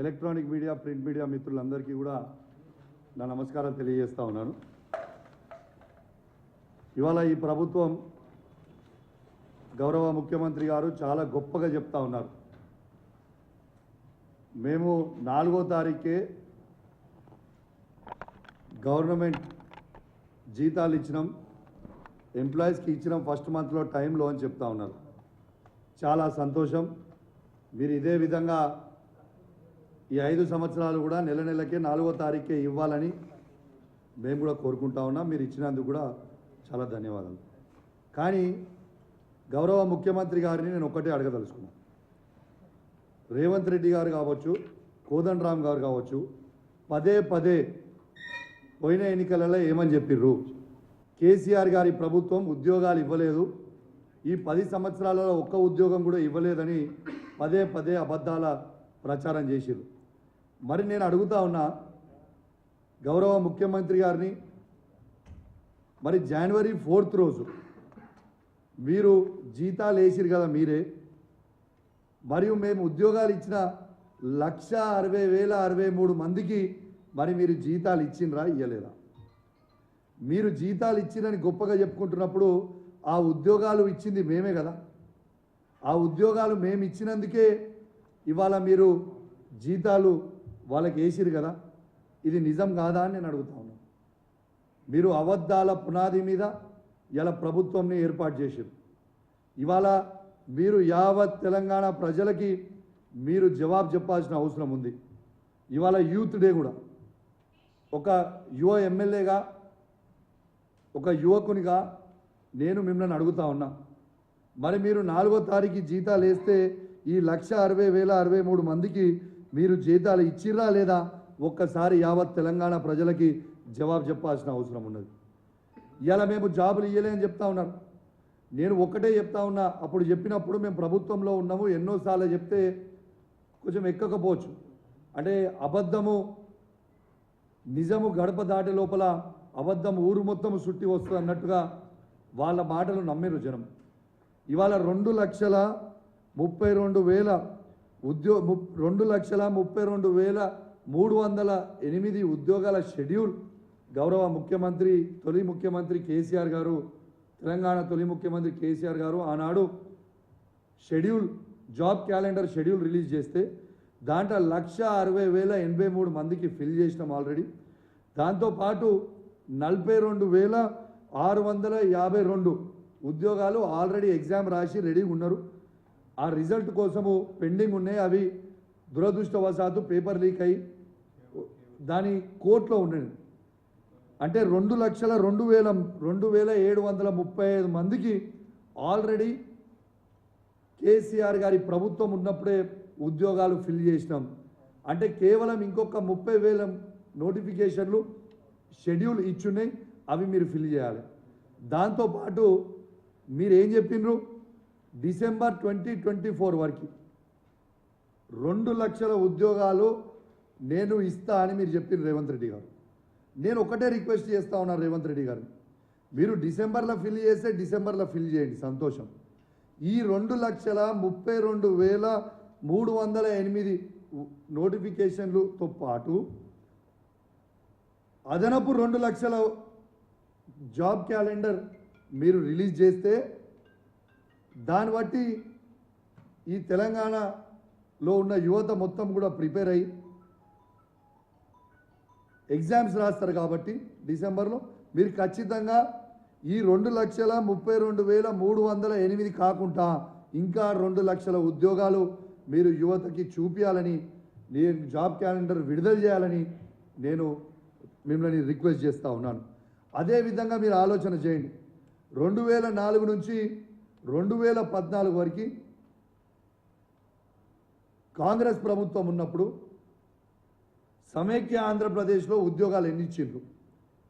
Electronic media print media మిత్రులందరికీ కూడా నా నమస్కారం తెలియజేస్తా ఉన్నాను. ఇవాళ ఈ ప్రభుత్వం గౌరవ ముఖ్యమంత్రి గారు చాలా గొప్పగా చెప్తా ఉన్నారు. మేము 4వ తారీఖే గవర్నమెంట్ జీతాలు ఇచ్చినాం, ఎంప్లాయీస్కి ఇచ్చినాం ఫస్ట్ మంత్లో టైంలో అని చెప్తా ఉన్నారు. చాలా సంతోషం. మీరు ఇదే విధంగా ఈ 5 సంవత్సరాలు కూడా నెల నెలకే 4వ తారీఖే ఇవ్వాలని మేము కూడా కోరుకుంటా ఉన్నాం. మీరు ఇచ్చినందుకు కూడా చాలా ధన్యవాదాలు. కానీ గౌరవ ముఖ్యమంత్రి గారిని నేను ఒక్కటే అడగదలుచుకున్నాను. రేవంత్ రెడ్డి గారు కావచ్చు, కోదండరామ్ గారు కావచ్చు, పదే పదే పోయిన ఎన్నికలలో ఏమని చెప్పిర్రు? కేసీఆర్ గారి ప్రభుత్వం ఉద్యోగాలు ఇవ్వలేదు, ఈ 10 సంవత్సరాలలో ఒక్క ఉద్యోగం కూడా ఇవ్వలేదని పదే పదే అబద్ధాల ప్రచారం చేసిర్రు. మరి నేను అడుగుతా ఉన్నా గౌరవ ముఖ్యమంత్రి గారిని, మరి జనవరి 4th రోజు మీరు జీతాలు వేసిరు కదా మీరే, మరియు మేము ఉద్యోగాలు ఇచ్చిన 1,60,063 మందికి మరి మీరు జీతాలు ఇచ్చిండ్రా ఇయ్యలేదా? మీరు జీతాలు ఇచ్చిరని గొప్పగా చెప్పుకుంటున్నప్పుడు ఆ ఉద్యోగాలు ఇచ్చింది మేమే కదా. ఆ ఉద్యోగాలు మేము ఇచ్చినందుకే ఇవాళ మీరు జీతాలు వాళ్ళకి వేసిరు కదా. ఇది నిజం కాదా అని నేను అడుగుతా ఉన్నాను. మీరు అబద్ధాల పునాది మీద ఇలా ప్రభుత్వంని ఏర్పాటు చేశారు. ఇవాళ మీరు యావత్ తెలంగాణ ప్రజలకి మీరు జవాబు చెప్పాల్సిన అవసరం ఉంది. ఇవాళ యూత్ డే కూడా ఒక యువ ఎమ్మెల్యేగా, ఒక యువకునిగా నేను మిమ్మల్ని అడుగుతా ఉన్నా, మరి మీరు 4వ తారీఖు జీతాలు వేస్తే ఈ 1,60,063 మందికి మీరు జీతాలు ఇచ్చిర్రా లేదా? ఒక్కసారి యావత్ తెలంగాణ ప్రజలకి జవాబు చెప్పాల్సిన అవసరం ఉన్నది. ఇవాళ మేము జాబులు ఇవ్వలేని చెప్తా ఉన్నారు. నేను ఒక్కటే చెప్తా ఉన్నా, అప్పుడు చెప్పినప్పుడు మేము ప్రభుత్వంలో ఉన్నాము, ఎన్నోసార్లు చెప్తే కొంచెం ఎక్కకపోవచ్చు. అంటే అబద్ధము నిజము గడప దాటే లోపల అబద్ధం ఊరు మొత్తం చుట్టి వస్తుంది అన్నట్టుగా వాళ్ళ మాటలు నమ్మిరు జనం. ఇవాళ 2,32,000 2,32,308 ఉద్యోగాల షెడ్యూల్ గౌరవ ముఖ్యమంత్రి, తొలి ముఖ్యమంత్రి కేసీఆర్ గారు, తెలంగాణ తొలి ముఖ్యమంత్రి కేసీఆర్ గారు ఆనాడు schedule, job calendar schedule release చేస్తే దాంట్లో 1,60,083 మందికి ఫిల్ చేసినాం ఆల్రెడీ. దాంతోపాటు 42,652 ఉద్యోగాలు ఆల్రెడీ ఎగ్జామ్ రాసి రెడీగా ఉన్నారు. ఆ రిజల్ట్ కోసము పెండింగ్ ఉన్నాయి. అవి దురదృష్టవశాత్తు పేపర్ లీక్ అయ్యి దాని కోర్టులో ఉన్నాయి. అంటే 2,02,735 మందికి ఆల్రెడీ కేసీఆర్ గారి ప్రభుత్వం ఉన్నప్పుడే ఉద్యోగాలు ఫిల్ చేసినాం. అంటే కేవలం ఇంకొక 30,000 నోటిఫికేషన్లు షెడ్యూల్ ఇచ్చున్నాయి, అవి మీరు ఫిల్ చేయాలి. దాంతోపాటు మీరు ఏం చెప్పిండ్రు? డిసెంబర్ 2024 వరకు 2 లక్షల ఉద్యోగాలు నేను ఇస్తా అని మీరు చెప్పిండ్రు రేవంత్ రెడ్డి గారు. నేను ఒకటే రిక్వెస్ట్ చేస్తా ఉన్నాను రేవంత్ రెడ్డి గారు, మీరు డిసెంబర్లో ఫిల్ చేస్తే డిసెంబర్లో ఫిల్ చేయండి, సంతోషం. ఈ 2,32,308 నోటిఫికేషన్లతో పాటు అదనపు 2 లక్షల జాబ్ క్యాలెండర్ మీరు రిలీజ్ చేస్తే దాన్ని బట్టి ఈ తెలంగాణలో ఉన్న యువత మొత్తం కూడా ప్రిపేర్ అయ్యి ఎగ్జామ్స్ రాస్తారు. కాబట్టి డిసెంబర్లో మీరు ఖచ్చితంగా ఈ 2,32,308 కాకుండా ఇంకా 2 లక్షల ఉద్యోగాలు మీరు యువతకి చూపించాలని, నేను జాబ్ క్యాలెండర్ విడుదల చేయాలని నేను మిమ్మల్ని రిక్వెస్ట్ చేస్తూ ఉన్నాను. అదేవిధంగా మీరు ఆలోచన చేయండి. 2004 నుంచి 2014 వరకు కాంగ్రెస్ ప్రభుత్వం ఉన్నప్పుడు సమైక్య ఆంధ్రప్రదేశ్లో ఉద్యోగాలు ఎన్ని ఇచ్చిండ్రు?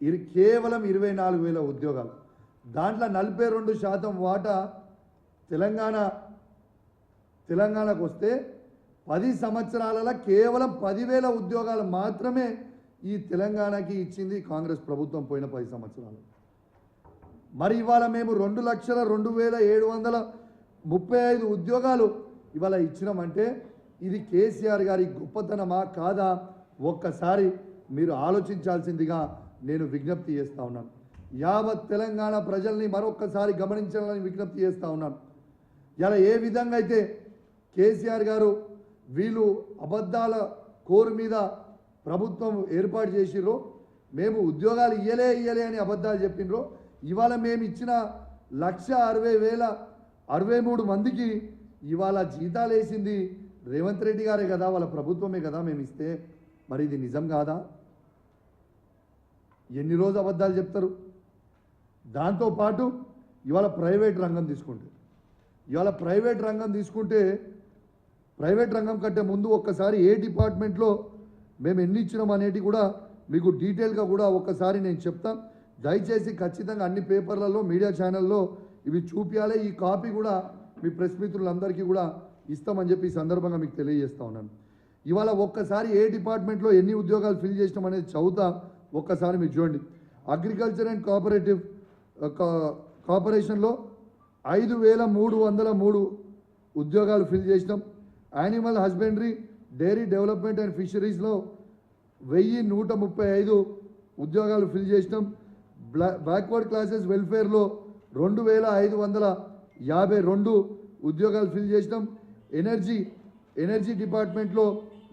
ఇది కేవలం 24,000 ఉద్యోగాలు. దాంట్లో 42% వాటా తెలంగాణకు వస్తే 10 సంవత్సరాలలో కేవలం 10,000 ఉద్యోగాలు మాత్రమే ఈ తెలంగాణకి ఇచ్చింది కాంగ్రెస్ ప్రభుత్వం పోయిన 10 సంవత్సరాలు. మరి ఇవాళ మేము 2,02,735 ఉద్యోగాలు ఇవాళ ఇచ్చినామంటే ఇది కేసీఆర్ గారి గొప్పతనమా కాదా ఒక్కసారి మీరు ఆలోచించాల్సిందిగా నేను విజ్ఞప్తి చేస్తూ ఉన్నాను. యావత్ తెలంగాణ ప్రజల్ని మరొక్కసారి గమనించాలని విజ్ఞప్తి చేస్తూ ఉన్నాను. ఇలా ఏ విధంగా అయితే కేసీఆర్ గారు వీళ్ళు అబద్ధాల కోరు మీద ప్రభుత్వం ఏర్పాటు చేసిర్రో, మేము ఉద్యోగాలు ఇయ్యలే అని అబద్ధాలు చెప్పినరో, ఇవాళ మేము ఇచ్చిన 1,60,063 మందికి ఇవాళ జీతాలు వేసింది రేవంత్ రెడ్డి గారే కదా, వాళ్ళ ప్రభుత్వమే కదా మేము ఇస్తే. మరి ఇది నిజం కాదా? ఎన్ని రోజు అబద్ధాలు చెప్తారు? దాంతోపాటు ఇవాళ ప్రైవేట్ రంగం తీసుకుంటే ప్రైవేట్ రంగం కంటే ముందు ఒక్కసారి ఏ డిపార్ట్మెంట్లో మేము ఎన్ని ఇచ్చినాం అనేది కూడా మీకు డీటెయిల్గా కూడా ఒక్కసారి నేను చెప్తాను. దయచేసి ఖచ్చితంగా అన్ని పేపర్లలో మీడియా ఛానల్లో ఇవి చూపించాలి. ఈ కాపీ కూడా మీ ప్రెస్ మిత్రులందరికీ కూడా ఇస్తామని చెప్పి ఈ సందర్భంగా మీకు తెలియజేస్తా ఉన్నాను. ఇవాళ ఒక్కసారి ఏ డిపార్ట్మెంట్లో ఎన్ని ఉద్యోగాలు ఫిల్ చేసినాం అనేది చదువుతా, ఒక్కసారి మీరు చూడండి. అగ్రికల్చర్ అండ్ కార్పొరేషన్లో 5,303 ఉద్యోగాలు ఫిల్ చేసినాం. Animal husbandry, dairy development and ఫిషరీస్లో 1,135 ఉద్యోగాలు ఫిల్ చేసినాం. బ్యాక్వర్డ్ క్లాసెస్ వెల్ఫేర్లో 2,552 ఉద్యోగాలు ఫిల్ చేసినాం. ఎనర్జీ డిపార్ట్మెంట్లో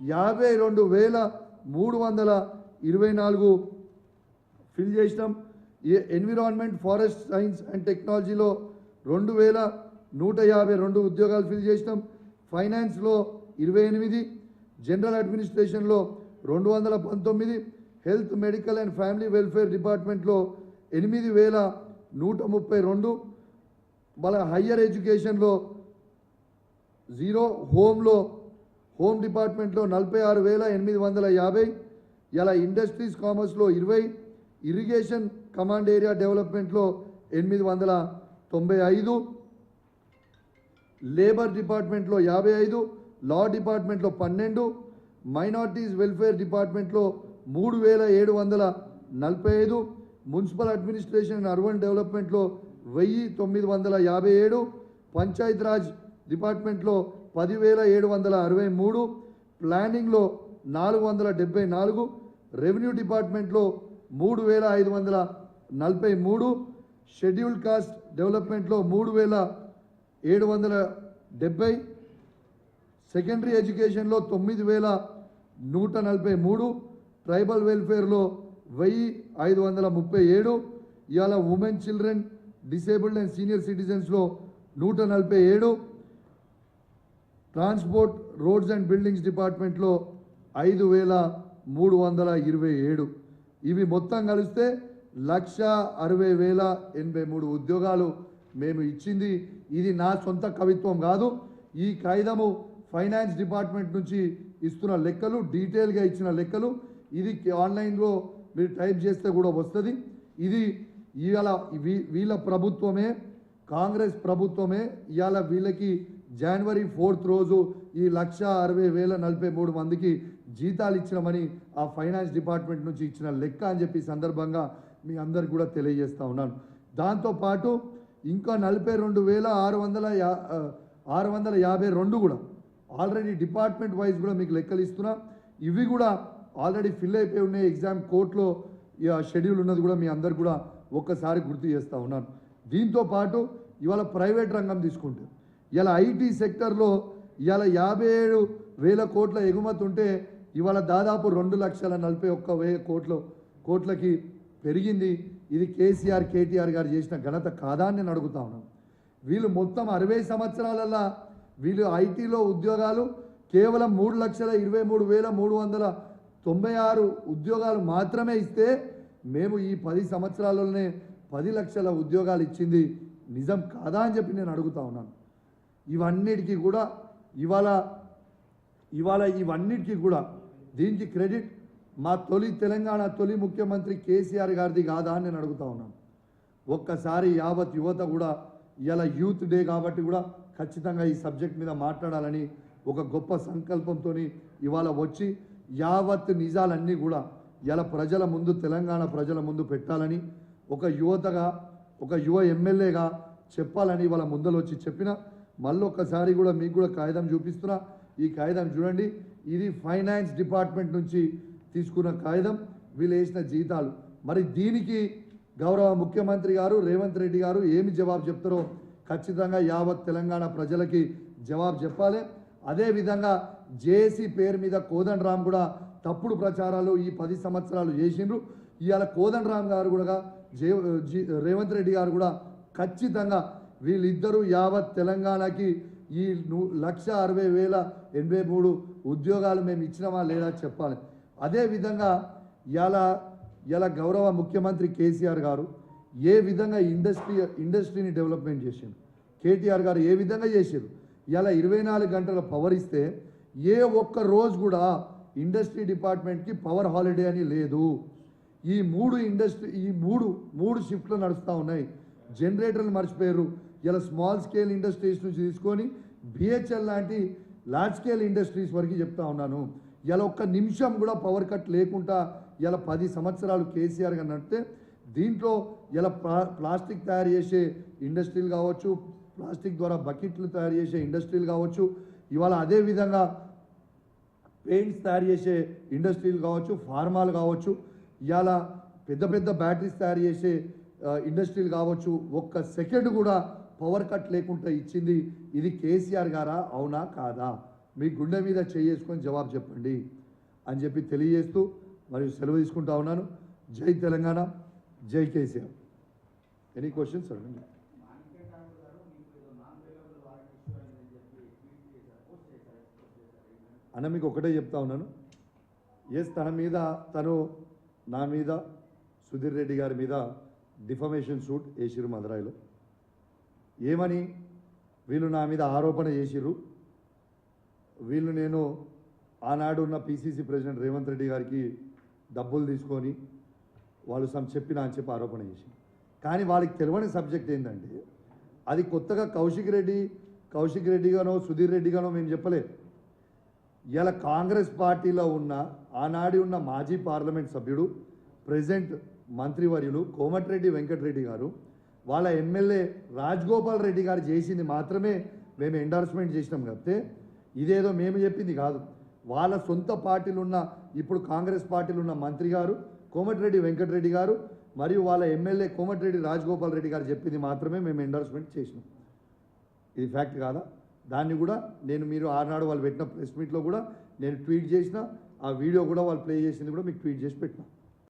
52,324 ఫిల్ చేసినాం. ఎన్విరాన్మెంట్, ఫారెస్ట్ సైన్స్ అండ్ టెక్నాలజీలో 2,152 ఉద్యోగాలు ఫిల్ చేసినాం. ఫైనాన్స్లో 28, జనరల్ అడ్మినిస్ట్రేషన్లో 219, health, medical and family welfare డిపార్ట్మెంట్లో 8,132, మళ్ళీ హయ్యర్ ఎడ్యుకేషన్లో 0, హోమ్ డిపార్ట్మెంట్లో 46,850, ఇలా ఇండస్ట్రీస్ కామర్స్లో 20, ఇరిగేషన్ కమాండ్ ఏరియా డెవలప్మెంట్లో 895, లేబర్ డిపార్ట్మెంట్లో 55, లా డిపార్ట్మెంట్లో 12, మైనార్టీస్ వెల్ఫేర్ డిపార్ట్మెంట్లో 3,745, మున్సిపల్ అడ్మినిస్ట్రేషన్ అండ్ అర్బన్ డెవలప్మెంట్లో 1,957, పంచాయత్ రాజ్ డిపార్ట్మెంట్లో 10,763, ప్లానింగ్లో 474, రెవెన్యూ డిపార్ట్మెంట్లో 3,543, షెడ్యూల్డ్ కాస్ట్ డెవలప్మెంట్లో 3,770, సెకండరీ ఎడ్యుకేషన్లో 9,143, ట్రైబల్ వెల్ఫేర్లో 1,537, ఇవాళ women, children, disabled and senior సిటిజన్స్లో 147, ట్రాన్స్పోర్ట్, రోడ్స్ అండ్ బిల్డింగ్స్ డిపార్ట్మెంట్లో 5,327. ఇవి మొత్తం కలిస్తే 1,60,083 ఉద్యోగాలు మేము ఇచ్చింది. ఇది నా సొంత కవిత్వం కాదు. ఈ కాగితము ఫైనాన్స్ డిపార్ట్మెంట్ నుంచి ఇస్తున్న లెక్కలు, డీటెయిల్గా ఇచ్చిన లెక్కలు. ఇది ఆన్లైన్లో మీరు టైప్ చేస్తే కూడా వస్తుంది. ఇది ఇవాళ వీళ్ళ ప్రభుత్వమే, కాంగ్రెస్ ప్రభుత్వమే ఇవాళ వీళ్ళకి జనవరి 4th రోజు ఈ 1,60,043 మందికి జీతాలు ఇచ్చినామని ఆ ఫైనాన్స్ డిపార్ట్మెంట్ నుంచి ఇచ్చిన లెక్క అని చెప్పి సందర్భంగా మీ అందరికి కూడా తెలియజేస్తూ ఉన్నాను. దాంతోపాటు ఇంకా 42,652 కూడా ఆల్రెడీ డిపార్ట్మెంట్ వైజ్ కూడా మీకు లెక్కలు ఇస్తున్నా. ఇవి కూడా ఆల్రెడీ ఫిల్ అయిపోయి ఉన్నాయి. ఎగ్జామ్ కోర్టులో షెడ్యూల్ ఉన్నది కూడా మీ అందరు కూడా ఒక్కసారి గుర్తు చేస్తూ ఉన్నాను. దీంతోపాటు ఇవాళ ప్రైవేట్ రంగం తీసుకుంటే ఇవాళ ఐటీ సెక్టర్లో ఇవాళ 57,000 కోట్ల ఎగుమతి ఉంటే ఇవాళ దాదాపు 2,41,000 కోట్లకి పెరిగింది. ఇది కేసీఆర్, కేటీఆర్ గారు చేసిన ఘనత కాదా అని నేను అడుగుతా ఉన్నాను. వీళ్ళు మొత్తం 60 సంవత్సరాలలో వీళ్ళు ఐటీలో ఉద్యోగాలు కేవలం 3,23,396 ఉద్యోగాలు మాత్రమే ఇస్తే మేము ఈ 10 సంవత్సరాలలోనే 10 లక్షల ఉద్యోగాలు ఇచ్చింది నిజం కాదా అని చెప్పి నేను అడుగుతా ఉన్నాను. ఇవన్నిటికీ కూడా ఇవాళ ఇవన్నిటికీ కూడా దీనికి క్రెడిట్ మా తెలంగాణ తొలి ముఖ్యమంత్రి కేసీఆర్ గారిది కాదా అని నేను అడుగుతా ఉన్నాను. ఒక్కసారి యావత్ యువత కూడా ఇలా యూత్ డే కాబట్టి కూడా ఖచ్చితంగా ఈ సబ్జెక్ట్ మీద మాట్లాడాలని ఒక గొప్ప సంకల్పంతో ఇవాళ వచ్చి యావత్ నిజాలన్నీ కూడా ఇలా ప్రజల ముందు, తెలంగాణ ప్రజల ముందు పెట్టాలని ఒక యువతగా, ఒక యువ ఎమ్మెల్యేగా చెప్పాలని ఇవాళ ముందలు వచ్చి చెప్పిన. మళ్ళీ ఒక్కసారి కూడా మీకు కూడా కాగితం చూపిస్తున్నా. ఈ కాగితం చూడండి, ఇది ఫైనాన్స్ డిపార్ట్మెంట్ నుంచి తీసుకున్న కాగితం, వీళ్ళు వేసిన జీతాలు. మరి దీనికి గౌరవ ముఖ్యమంత్రి గారు రేవంత్ రెడ్డి గారు ఏమి జవాబు చెప్తారో ఖచ్చితంగా యావత్ తెలంగాణ ప్రజలకి జవాబు చెప్పాలి. అదేవిధంగా జేఏసీ పేరు మీద కోదండరామ్ కూడా తప్పుడు ప్రచారాలు ఈ 10 సంవత్సరాలు చేసిండ్రు. ఇవాళ కోదండరామ్ గారు కూడా రేవంత్ రెడ్డి గారు కూడా ఖచ్చితంగా వీళ్ళిద్దరూ యావత్ తెలంగాణకి ఈ 1,60,083 ఉద్యోగాలు మేము ఇచ్చినామా లేదా చెప్పాలి. అదేవిధంగా ఇలా గౌరవ ముఖ్యమంత్రి కేసీఆర్ గారు ఏ విధంగా ఇండస్ట్రీని డెవలప్మెంట్ చేసిండు, కేటీఆర్ గారు ఏ విధంగా చేశారు. ఇలా 24 గంటల పవర్ ఇస్తే ఏ ఒక్క రోజు కూడా ఇండస్ట్రీ డిపార్ట్మెంట్కి పవర్ హాలిడే అని లేదు. ఈ మూడు షిఫ్ట్లు నడుస్తూ ఉన్నాయి. జనరేటర్లు మర్చిపోయారు. ఇలా స్మాల్ స్కేల్ ఇండస్ట్రీస్ నుంచి తీసుకొని బిహెచ్ఎల్ లాంటి లార్జ్ స్కేల్ ఇండస్ట్రీస్ వరకు చెప్తా ఉన్నాను. ఇలా ఒక్క నిమిషం కూడా పవర్ కట్ లేకుండా ఇలా 10 సంవత్సరాలు కేసీఆర్ గారు నడితే దీంట్లో ఇలా ప్లాస్టిక్ తయారు చేసే ఇండస్ట్రీలు కావచ్చు, ప్లాస్టిక్ ద్వారా బకెట్లు తయారు చేసే ఇండస్ట్రీలు కావచ్చు, ఇవాళ అదేవిధంగా పెయింట్స్ తయారు చేసే ఇండస్ట్రీలు కావచ్చు, ఫార్మాలు కావచ్చు, ఇవాళ పెద్ద పెద్ద బ్యాటరీస్ తయారు చేసే ఇండస్ట్రీలు కావచ్చు, ఒక్క సెకండ్ కూడా పవర్ కట్ లేకుండా ఇచ్చింది ఇది కేసీఆర్ గారా, అవునా కాదా? మీ గుండె మీద చేసుకొని జవాబు చెప్పండి అని చెప్పి తెలియజేస్తూ మరియు సెలవు తీసుకుంటా ఉన్నాను. జై తెలంగాణ, జై కేసీఆర్. ఎనీ క్వశ్చన్స్ అడగండి. అన్న మీకు ఒకటే చెప్తా ఉన్నాను. తను నా మీద సుధీర్ రెడ్డి గారి మీద డిఫమేషన్ సూట్ వేసిరు మదురాయిలో. ఏమని వీళ్ళు నా మీద ఆరోపణ చేసిర్రు. వీళ్ళు నేను ఆనాడు ఉన్న పిసిసి ప్రెసిడెంట్ రేవంత్ రెడ్డి గారికి డబ్బులు తీసుకొని వాళ్ళు చెప్పినా అని చెప్పి ఆరోపణ చేసి, కానీ వాళ్ళకి తెలియని సబ్జెక్ట్ ఏంటంటే అది కొత్తగా కౌశిక్ రెడ్డిగానో సుధీర్ రెడ్డిగానో మేము చెప్పలేదు. ఇలా కాంగ్రెస్ పార్టీలో ఉన్న ఆనాడు ఉన్న మాజీ పార్లమెంట్ సభ్యుడు ప్రెసిడెంట్ మంత్రివర్యులు కోమటిరెడ్డి వెంకటరెడ్డి గారు వాళ్ళ ఎమ్మెల్యే రాజగోపాల్ రెడ్డి గారు చేసింది మాత్రమే మేము ఎండార్స్మెంట్ చేసినాం. కాబట్టి ఇదేదో మేము చెప్పింది కాదు. వాళ్ళ సొంత పార్టీలు ఉన్న ఇప్పుడు కాంగ్రెస్ పార్టీలు ఉన్న మంత్రి గారు కోమటిరెడ్డి వెంకటరెడ్డి గారు మరియు వాళ్ళ ఎమ్మెల్యే కోమటిరెడ్డి రాజగోపాల్ రెడ్డి గారు చెప్పింది మాత్రమే మేము ఎండార్స్మెంట్ చేసినాం. ఇది ఫ్యాక్ట్ కాదా? దాన్ని కూడా మీరు ఆనాడు వాళ్ళు పెట్టిన ప్రెస్ మీట్లో కూడా నేను ట్వీట్ చేసిన, ఆ వీడియో కూడా వాళ్ళు ప్లే చేసింది కూడా మీకు ట్వీట్ చేసి పెట్టినా.